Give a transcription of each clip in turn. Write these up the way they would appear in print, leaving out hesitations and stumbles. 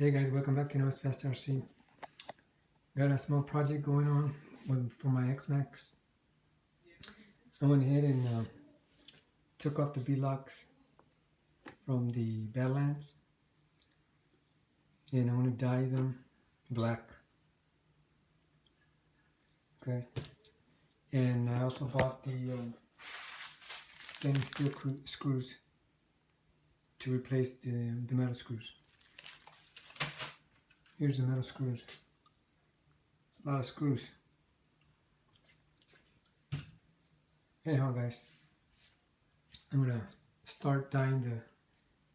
Hey guys, welcome back to X-MAXX RC. Got a small project going on for my X-MAXX. I went ahead and took off the beadlocks from the Badlands, and I want to dye them black. Okay, and I also bought the stainless steel screws to replace the metal screws. Here's the metal screws. It's a lot of screws. Anyhow guys, I'm gonna start dyeing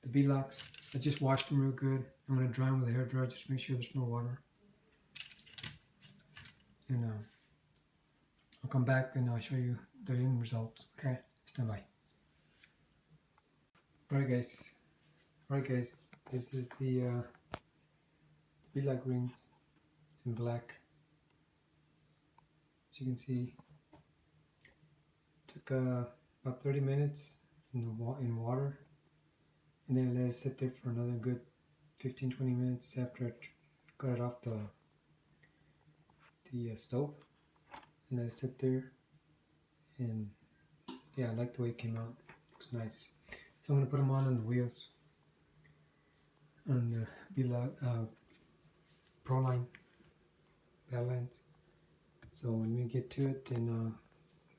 the beadlocks. I just washed them real good. I'm gonna dry them with a hairdryer just to make sure there's no water. And I'll come back and I'll show you the end results. Okay, stand by. Alright guys, this is the beadlock rings in black. As you can see, took about 30 minutes in water, and then let it sit there for another good 15-20 minutes after I got it off the stove, and let it sit there. And yeah, I like the way it came out. Looks nice. So I'm gonna put them on the wheels on the beadlock Proline Beadlocks. So when we get to it, then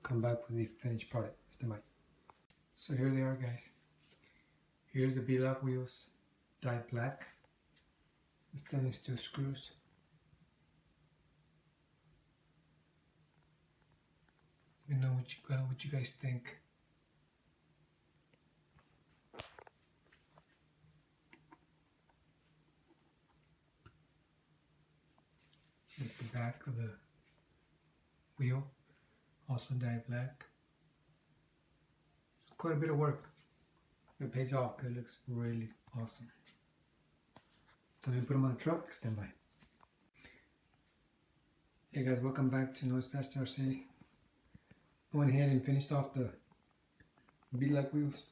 come back with the finished product. Stand by. So here they are, guys. Here's the beadlock wheels, dyed black. The stainless steel screws. Let me know what you guys think. Here's the back of the wheel, also dyed black. It's quite a bit of work. It pays off because it looks really awesome. So let me put them on the truck. Stand by. Hey guys, welcome back to X-MAXX RC. I went ahead and finished off the beadlock wheels.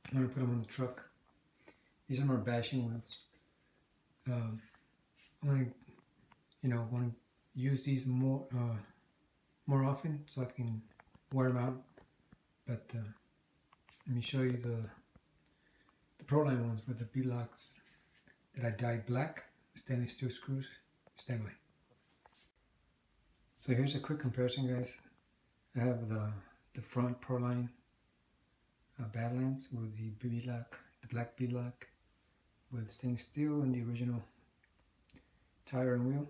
I'm going to put them on the truck. These are my bashing wheels. I'm going to use these more often so I can wear them out. But let me show you the Proline ones with the beadlocks that I dyed black, stainless steel screws. Stand by. So here's a quick comparison, guys. I have the front Proline Badlands with the black beadlock with stainless steel, and the original tire and wheel.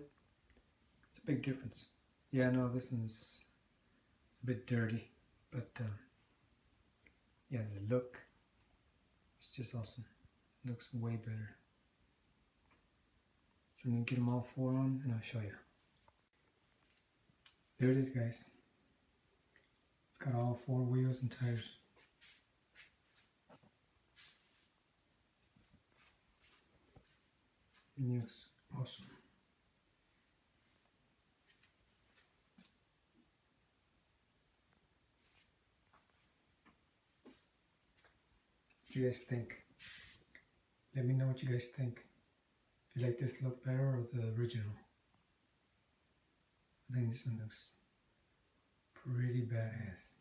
It's a big difference. Yeah, I know this one's a bit dirty, but yeah, the look, it's just awesome. It looks way better. So I'm going to get them all four on and I'll show you. There it is, guys. It's got all four wheels and tires. It looks awesome. What do you guys think? Let me know what you guys think. If you like this look better or the original. I think this one looks pretty badass.